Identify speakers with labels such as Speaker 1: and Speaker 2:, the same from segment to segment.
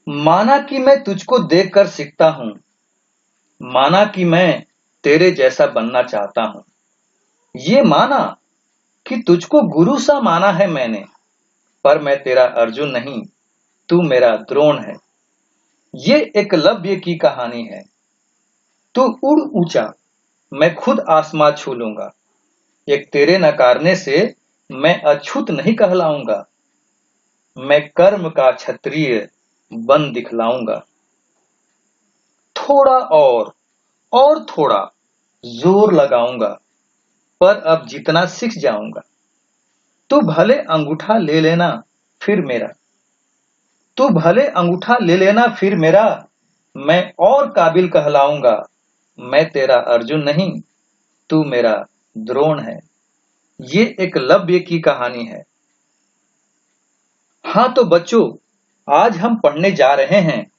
Speaker 1: माना कि मैं तुझको देखकर सीखता हूँ, माना कि मैं तेरे जैसा बनना चाहता हूँ। ये माना कि तुझको गुरु सा माना है मैंने, पर मैं तेरा अर्जुन नहीं, तू मेरा द्रोण है। ये एकलव्य की कहानी है। तू उड़ ऊंचा, मैं खुद आसमां छू लूंगा। एक तेरे नकारने से मैं अछूत नहीं कहलाऊंगा। मैं कर्म का क्षत्रिय बन दिखलाऊंगा। थोड़ा और थोड़ा जोर लगाऊंगा, पर अब जितना सीख जाऊंगा। तू भले अंगूठा ले लेना फिर मेरा, तू भले अंगूठा ले लेना फिर मेरा। मैं और काबिल कहलाऊंगा। मैं तेरा अर्जुन नहीं, तू मेरा द्रोण है। ये एकलव्य की कहानी है। हाँ तो बच्चों, आज हम पढ़ने जा रहे हैं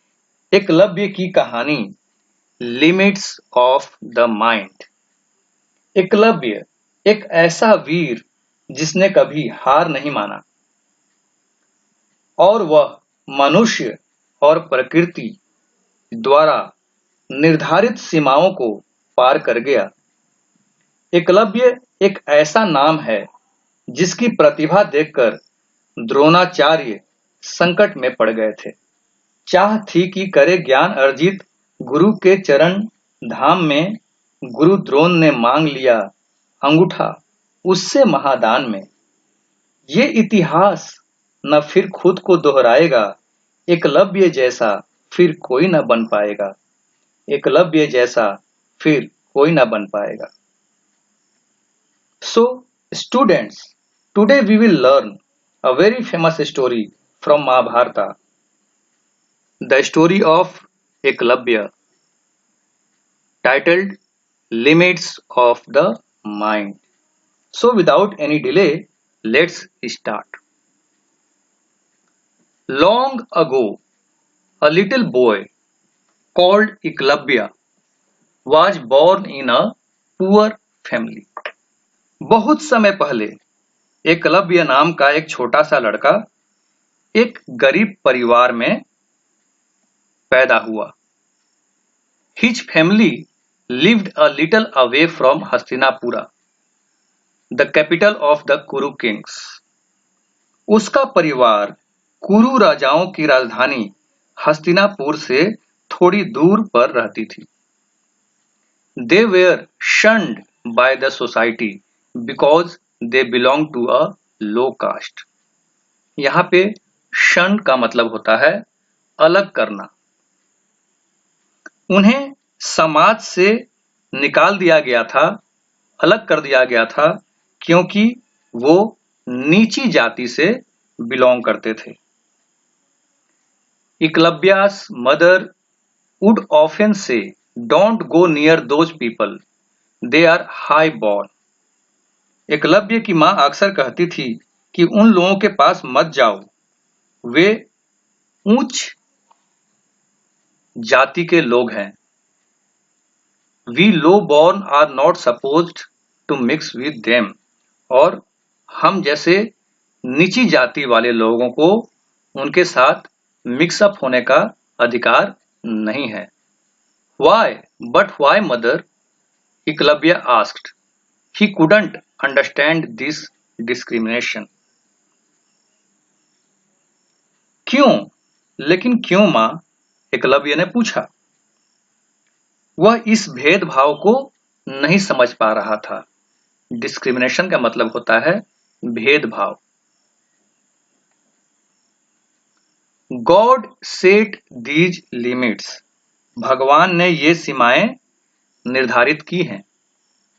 Speaker 1: एकलव्य की कहानी, limits of the mind. Eklavya एक ऐसा वीर जिसने कभी हार नहीं माना, और वह मनुष्य और प्रकृति द्वारा निर्धारित सीमाओं को पार कर गया। एकलव्य एक ऐसा नाम है जिसकी प्रतिभा देखकर द्रोणाचार्य संकट में पड़ गए थे। चाह थी कि करे ज्ञान अर्जित गुरु के चरण धाम में। गुरु द्रोण ने मांग लिया अंगूठा उससे महादान में। ये इतिहास न फिर खुद को दोहराएगा, एकलव्य जैसा फिर कोई न बन पाएगा। एकलव्य जैसा फिर कोई न बन पाएगा। So, students, today we will learn a very famous story from Mahabharata, the story of Eklavya, titled Limits of the Mind. So, without any delay, let's start. Long ago, a little boy called Eklavya was born in a poor family. बहुत समय पहले एकलव्य नाम का एक छोटा सा लड़का एक गरीब परिवार में पैदा हुआ। His family lived a little away from Hastinapura, the capital of the Kuru kings. उसका परिवार कुरु राजाओं की राजधानी हस्तिनापुर से थोड़ी दूर पर रहती थी। They were shunned by the society because they belonged to a low caste. यहाँ पे शन का मतलब होता है अलग करना। उन्हें समाज से निकाल दिया गया था, अलग कर दिया गया था, क्योंकि वो नीची जाति से बिलोंग करते थे। Eklavya's mother would often say, "Don't go near those people. They are high born." Eklavya की मां अक्सर कहती थी कि उन लोगों के पास मत जाओ, वे उच्च जाति के लोग हैं। We low born are not supposed to mix with them. और हम जैसे नीची जाति वाले लोगों को उनके साथ मिक्सअप होने का अधिकार नहीं है। Why? But why, mother? Eklavya asked. He couldn't understand this discrimination. क्यों? लेकिन क्यों मां? एकलव्य ने पूछा। वह इस भेदभाव को नहीं समझ पा रहा था। डिस्क्रिमिनेशन का मतलब होता है भेदभाव। God set these limits. भगवान ने ये सीमाएं निर्धारित की हैं।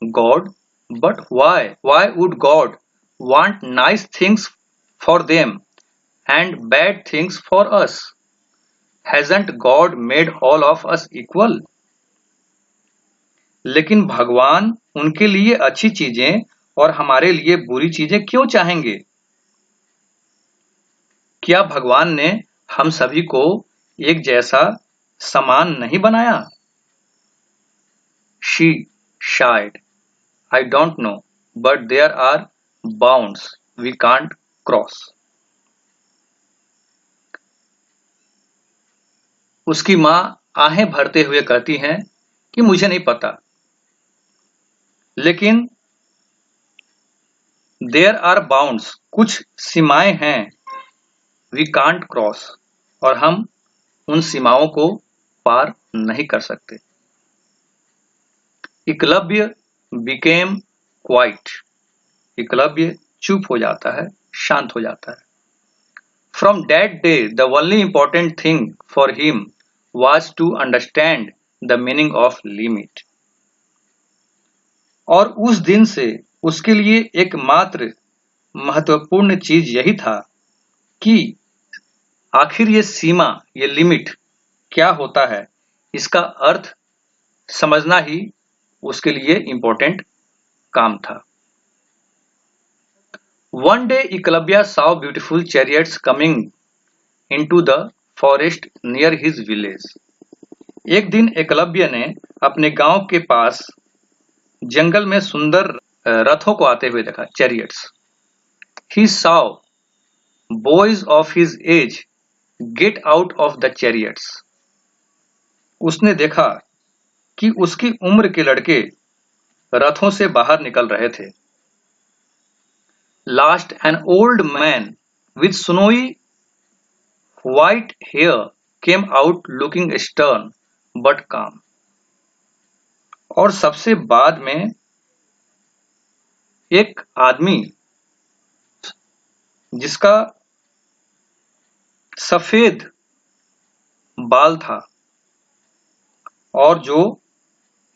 Speaker 1: God, but why? Why would God want nice things for them and bad things for us? Hasn't God made all of us equal? लेकिन भगवान उनके लिए अच्छी चीजें और हमारे लिए बुरी चीजें क्यों चाहेंगे? क्या भगवान ने हम सभी को एक जैसा समान नहीं बनाया? She sighed. I don't know, but there are bounds we can't cross. उसकी माँ आहें भरते हुए कहती हैं कि मुझे नहीं पता, लेकिन देयर आर बाउंड्स, कुछ सीमाएं हैं, वी कांट क्रॉस, और हम उन सीमाओं को पार नहीं कर सकते। एकलव्य बिकेम क्वाइट, एकलव्य चुप हो जाता है, शांत हो जाता है। From that day the only important thing for him was to understand the meaning of limit। और उस दिन से उसके लिए एकमात्र महत्वपूर्ण चीज यही था कि आखिर ये सीमा, ये लिमिट क्या होता है, इसका अर्थ समझना ही उसके लिए इंपॉर्टेंट काम था। One day Eklavya saw beautiful chariots coming into the forest near his village। एक दिन एकलव्य ने अपने गांव के पास जंगल में सुंदर रथों को आते हुए देखा, chariots. He saw boys of his age get out of the chariots। उसने देखा कि उसकी उम्र के लड़के रथों से बाहर निकल रहे थे। Last an old man with snowy white hair came out looking stern but calm। और सबसे बाद में एक आदमी जिसका सफेद बाल था और जो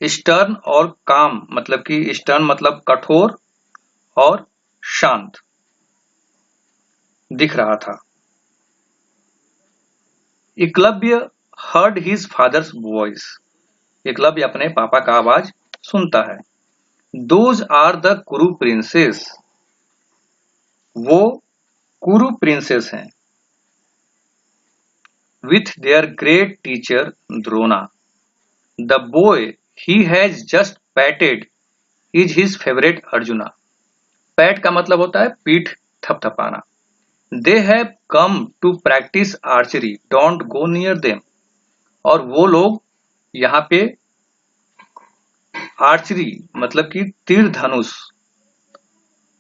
Speaker 1: स्टर्न और काम, मतलब कि स्टर्न मतलब कठोर और शांत दिख रहा था। Eklavya heard his father's voice, Eklavya अपने पापा का आवाज सुनता है। Those are the Kuru princes, वो कुरु प्रिंसेस हैं। With their great teacher Drona, the boy he has just patted is his favourite Arjuna. Pat का मतलब होता है पीठ थपथपाना। They have come to practise archery, don't go near them. और वो लोग यहाँ पे आर्चरी मतलब कि तीर धनुष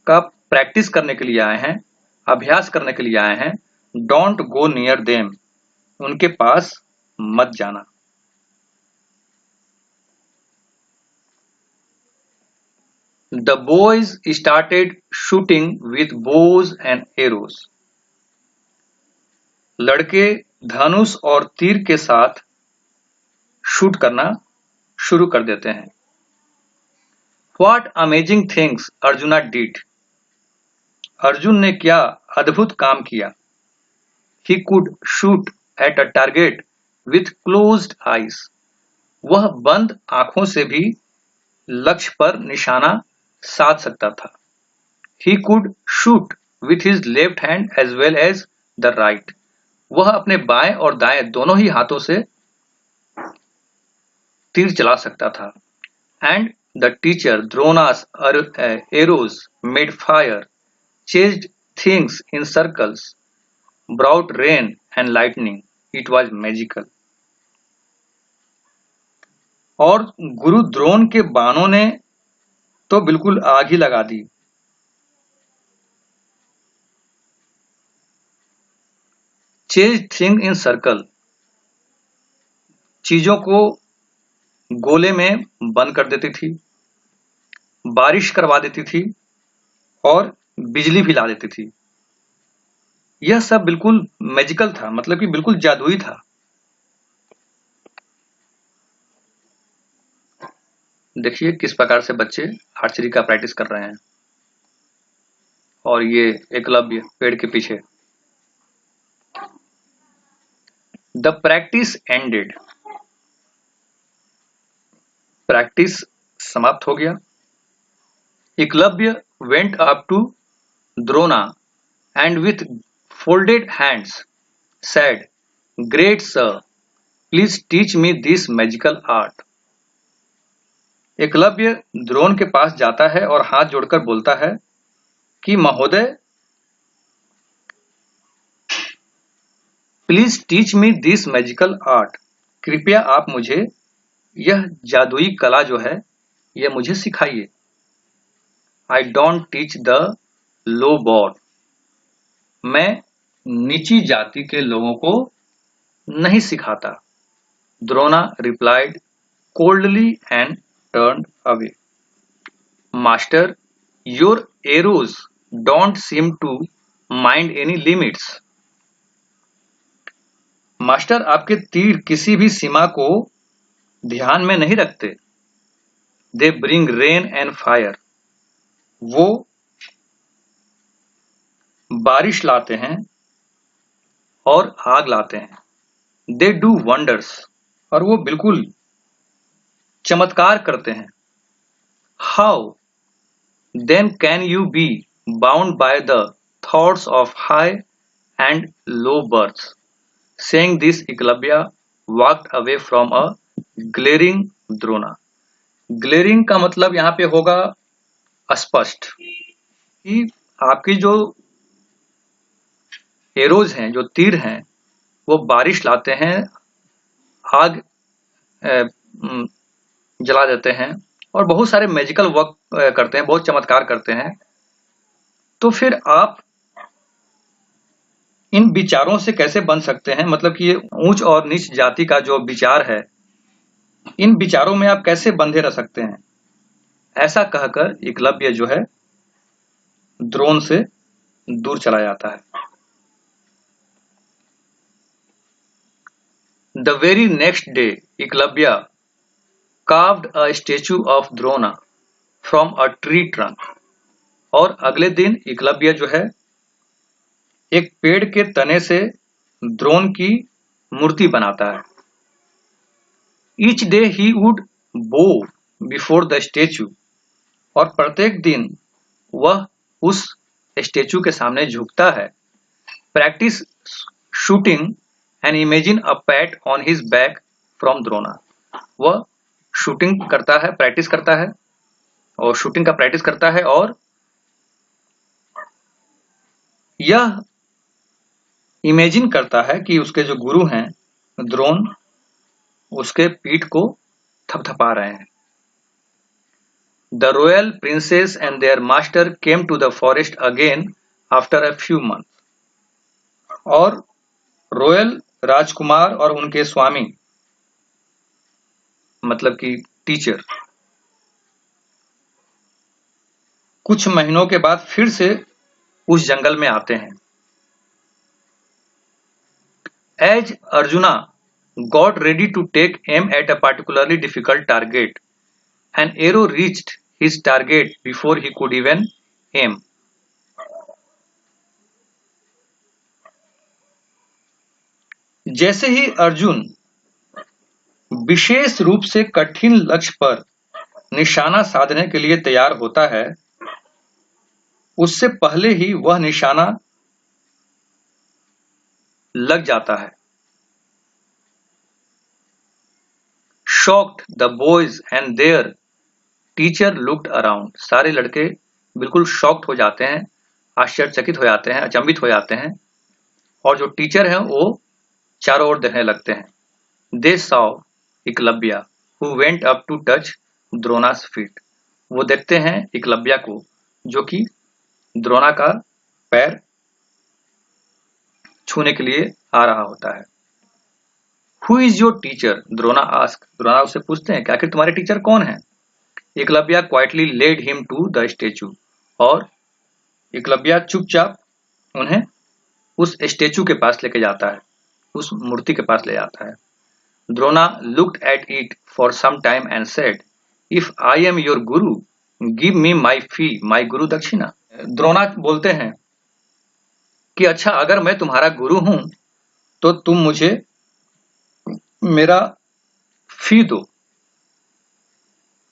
Speaker 1: का प्रैक्टिस करने के लिए आए हैं, अभ्यास करने के लिए आए हैं। डोंट गो नियर देम, उनके पास मत जाना। The boys started shooting with bows and arrows। लड़के धनुष और तीर के साथ शूट करना शुरू कर देते हैं। What amazing things arjuna did, Arjun ने क्या अद्भुत काम किया। He could shoot at a target with closed eyes, वह बंद आंखों से भी लक्ष्य पर निशाना साध सकता था। He could shoot with his left hand as well as the right, वह अपने बाएं और दाएं दोनों ही हाथों से तीर चला सकता था। And the teacher Drona's arrows made fire, chased things in circles, brought rain and lightning, it was magical। और गुरु द्रोण के बाणों ने तो बिल्कुल आग ही लगा दी। चेज थिंग इन सर्कल, चीजों को गोले में बंद कर देती थी, बारिश करवा देती थी और बिजली भी ला देती थी। यह सब बिल्कुल मैजिकल था, मतलब कि बिल्कुल जादुई था। देखिए किस प्रकार से बच्चे आर्चरी का प्रैक्टिस कर रहे हैं। और ये एकलव्य पेड़ के पीछे। द प्रैक्टिस एंडेड, प्रैक्टिस समाप्त हो गया। Eklavya went up to Drona and with folded hands said, great sir, please teach me this magical art. Eklavya Drona के पास जाता है और हाथ जोड़कर बोलता है कि महोदय, please teach me this magical art, कृपया आप मुझे यह जादुई कला जो है यह मुझे सिखाइए। I don't teach the low born. मैं नीची जाति के लोगों को नहीं सिखाता। Drona replied coldly and turned away. Master, your arrows don't seem to mind any limits. Master, आपके तीर किसी भी सीमा को ध्यान में नहीं रखते। They bring rain and fire. वो बारिश लाते हैं और आग लाते हैं। They do wonders. और वो बिल्कुल चमत्कार करते हैं। How then can you be bound by the thoughts of high and low births? Saying this, Eklavya walked away from a glaring Drona. Glaring का मतलब यहाँ पे होगा स्पष्ट, कि आपकी जो एरोज हैं, जो तीर हैं, वो बारिश लाते हैं, आग जला देते हैं और बहुत सारे मैजिकल वर्क करते हैं, बहुत चमत्कार करते हैं। तो फिर आप इन विचारों से कैसे बन सकते हैं? मतलब कि ये ऊंच और नीच जाति का जो विचार है, इन विचारों में आप कैसे बंधे रह सकते हैं? ऐसा कहकर एकलव्य जो है द्रोण से दूर चला जाता है। The very next day, Eklavya carved a statue of Drona from a tree trunk. और अगले दिन एकलव्य जो है एक पेड़ के तने से द्रोण की मूर्ति बनाता है। Each day he would bow before the statue. और प्रत्येक दिन वह उस स्टेचू के सामने झुकता है। Practice shooting and imagine a pat on his back from Drona. वह शूटिंग करता है, प्रैक्टिस करता है और शूटिंग का प्रैक्टिस करता है और यह इमेजिन करता है कि उसके जो गुरु हैं द्रोण उसके पीठ को थपथपा रहे हैं। The royal princess and their master came to the forest again after a few months. और रॉयल राजकुमार और उनके स्वामी मतलब कि टीचर कुछ महीनों के बाद फिर से उस जंगल में आते हैं। As Arjuna got ready to take aim at a particularly difficult target, an arrow reached his target before he could even aim. जैसे ही अर्जुन विशेष रूप से कठिन लक्ष्य पर निशाना साधने के लिए तैयार होता है, उससे पहले ही वह निशाना लग जाता है। Shocked, the boys and their teacher looked around. सारे लड़के बिल्कुल शॉक्ड हो जाते हैं, आश्चर्यचकित हो जाते हैं, अचंभित हो जाते हैं और जो टीचर हैं वो चारों ओर देखने लगते हैं। They saw Eklavya who went up to touch Drona's feet. वो देखते हैं एकलव्य को जो कि द्रोणा का पैर छूने के लिए आ रहा होता है। Who is your teacher? Drona asked. Drona उससे पूछते हैं कि आखिर तुम्हारे टीचर कौन हैं? Eklavya quietly led him to the statue. और एकलव्य चुपचाप उन्हें उस स्टेचू के पास लेके जाता है, उस मूर्ति के पास ले जाता है। Drona looked at it for some time and said, "If I am your guru, give me my fee, my guru दक्षिणा." द्रोणा बोलते हैं कि अच्छा, अगर मैं तुम्हारा गुरु हूं तो तुम मुझे मेरा फी दो,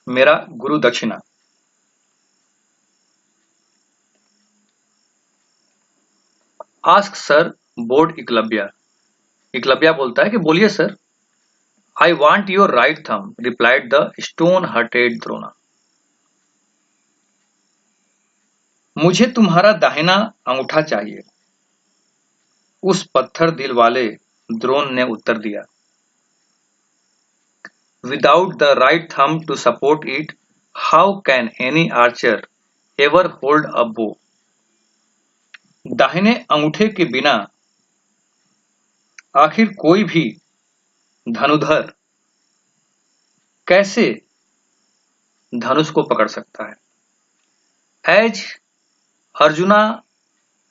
Speaker 1: मेरा गुरु दक्षिणा। Ask sir, board Eklavya. Eklavya बोलता है कि बोलिए sir. I want your right thumb, replied the stone hearted Drona. मुझे तुम्हारा दाहिना अंगूठा चाहिए, उस पत्थर दिल वाले द्रोण ने उत्तर दिया। Without the right thumb to support it, how can any archer ever hold a bow? दाहिने अंगूठे के बिना आखिर कोई भी धनुधर कैसे धनुष को पकड़ सकता है? As Arjuna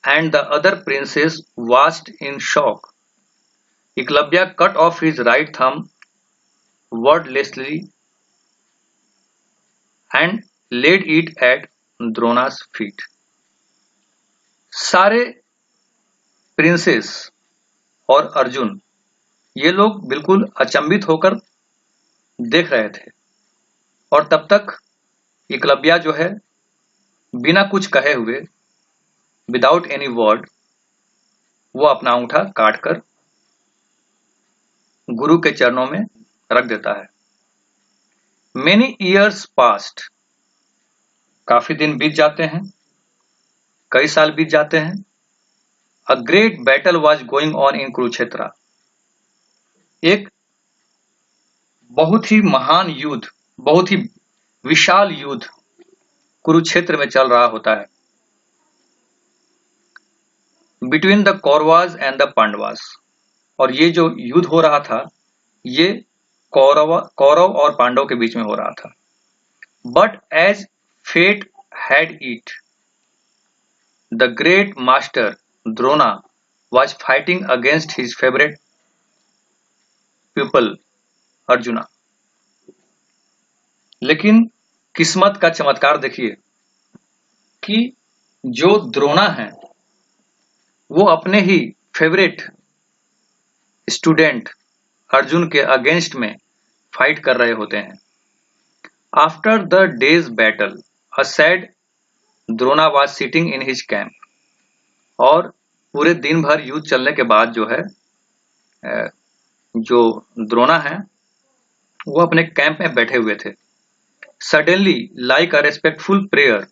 Speaker 1: and the other princes watched in shock, Eklavya cut off his right thumb wordlessly and laid it at Drona's feet. सारे प्रिंसेस और अर्जुन ये लोग बिल्कुल अचंभित होकर देख रहे थे और तब तक एकलव्या जो है बिना कुछ कहे हुए विदाउट एनी वर्ड वो अपना अंगूठा काटकर गुरु के चरणों में रख देता है। Many years passed, काफी दिन बीत जाते हैं, कई साल बीत जाते हैं। A great battle was going on in Kurukshetra, एक बहुत ही महान युद्ध, बहुत ही विशाल युद्ध कुरुक्षेत्र में चल रहा होता है। Between the Kauravas and the Pandavas, और ये जो युद्ध हो रहा था ये कौरव और पांडव के बीच में हो रहा था। But as fate had it, the great master Drona was fighting against his favorite pupil Arjuna. लेकिन किस्मत का चमत्कार देखिए कि जो द्रोणा है वो अपने ही फेवरेट स्टूडेंट अर्जुन के अगेंस्ट में फाइट कर रहे होते हैं। After the days battle a sad Drona was sitting in his camp, और पूरे दिन भर युद्ध चलने के बाद जो है जो द्रोणा है वो अपने कैंप में बैठे हुए थे। Suddenly like a respectful prayer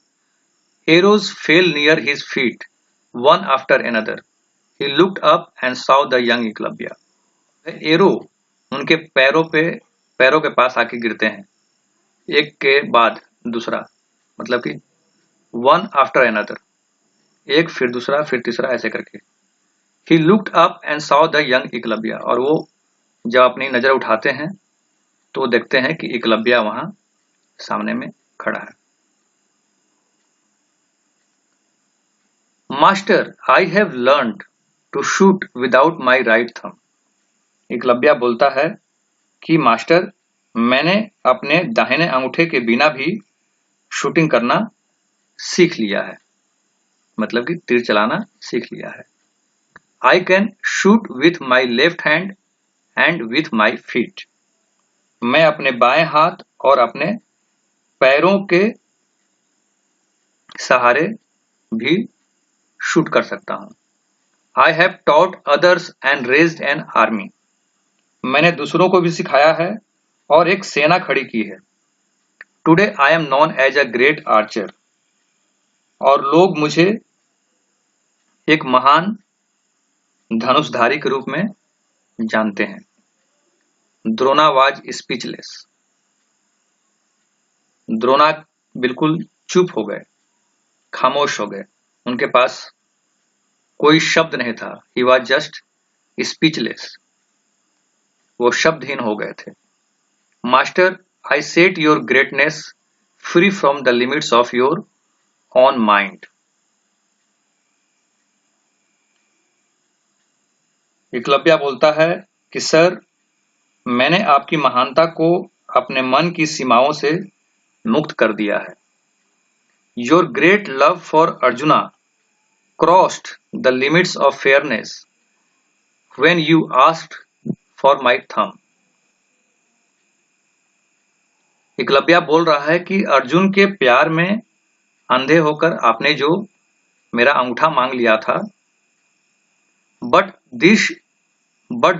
Speaker 1: arrows fail near his feet one after another, he looked up and saw the young Eklavya. Arrow उनके पैरों के पास आके गिरते हैं एक के बाद दूसरा, मतलब कि वन आफ्टर अनदर, एक फिर दूसरा फिर तीसरा ऐसे करके। He looked up and saw the young Eklavya, और वो जब अपनी नजर उठाते हैं तो देखते हैं कि एकलव्या वहां सामने में खड़ा है। Master, I have learned to shoot without my right thumb. Eklavya बोलता है कि मास्टर, मैंने अपने दाहिने अंगूठे के बिना भी शूटिंग करना सीख लिया है, मतलब कि तीर चलाना सीख लिया है। I can shoot with my left hand and with my feet. मैं अपने बाएं हाथ और अपने पैरों के सहारे भी शूट कर सकता हूं। I have taught others and raised an army. मैंने दूसरों को भी सिखाया है और एक सेना खड़ी की है। Today I am known as a great archer, और लोग मुझे एक महान धनुषधारी के रूप में जानते हैं। Drona was speechless. द्रोणा बिल्कुल चुप हो गए, खामोश हो गए, उनके पास कोई शब्द नहीं था। ही वाज जस्ट स्पीचलेस, वो शब्दहीन हो गए थे। Master, I set your greatness free from the limits of your on mind. Eklavya बोलता है कि सर, मैंने आपकी महानता को अपने मन की सीमाओं से मुक्त कर दिया है। Your great love for arjuna crossed the limits of fairness when you asked for my thumb. Eklavya बोल रहा है कि अर्जुन के प्यार में अंधे होकर आपने जो मेरा अंगूठा मांग लिया था, but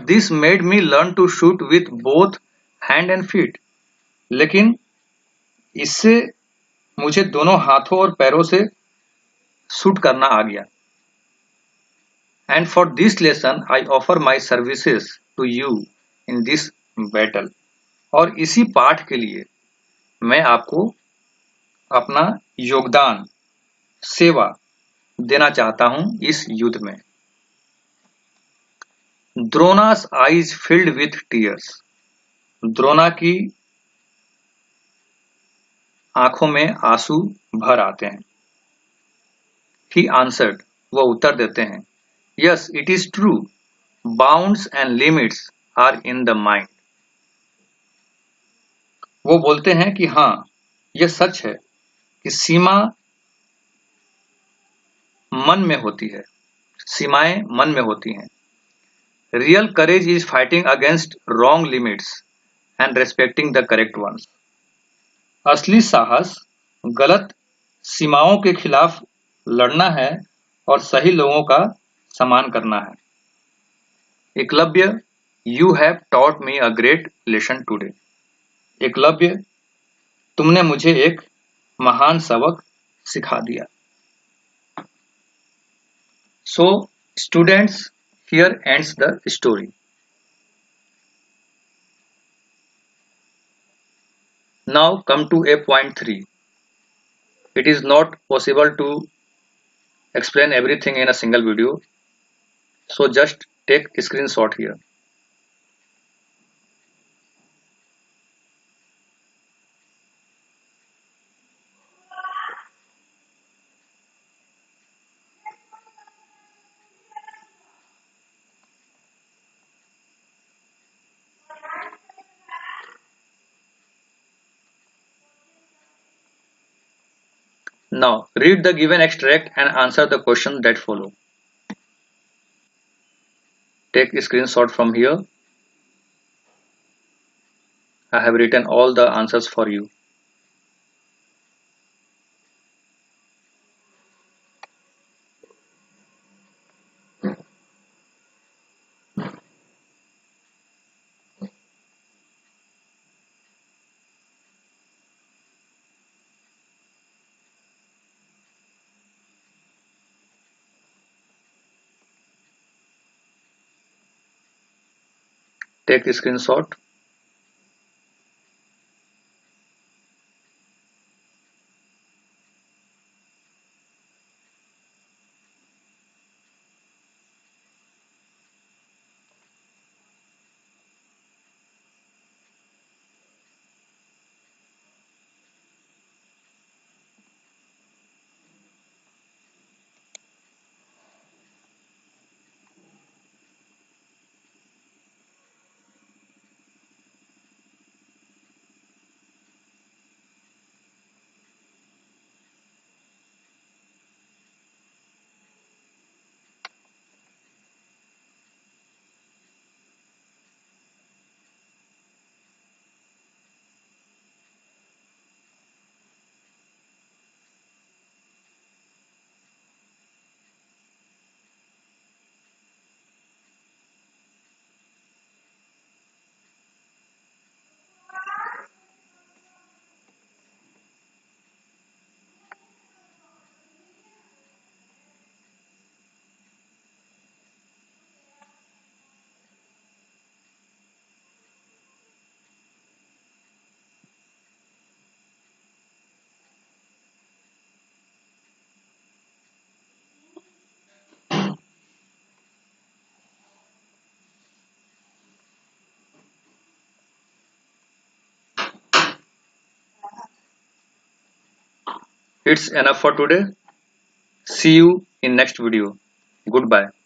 Speaker 1: this made me learn to shoot with both hand and feet. लेकिन इससे मुझे दोनों हाथों और पैरों से शूट करना आ गया। And for this lesson I offer my services to you in this battle. और इसी पाठ के लिए मैं आपको अपना योगदान, सेवा देना चाहता हूं इस युद्ध में। Drona's eyes filled with tears. Drona की आंखों में आंसू भर आते हैं। ही आंसर्ड, वो उत्तर देते हैं, yes it is true, bounds and limits are in the mind. वो बोलते हैं कि हाँ, यह सच है कि सीमा मन में होती है, सीमाएं मन में होती हैं। Real courage is fighting against wrong limits and respecting the correct ones. असली साहस गलत सीमाओं के खिलाफ लड़ना है और सही लोगों का सम्मान करना है। Eklavya, you have taught me a great lesson today. Eklavya, तुमने मुझे एक महान सबक सिखा दिया। So, students, here ends the story. Now come to a point 3. It is not possible to explain everything in a single video, so just take a screenshot here. Now read the given extract and answer the questions that follow. Take a screenshot from here. I have written all the answers for you. Take a screenshot. It's enough for today. See you in next video. Goodbye.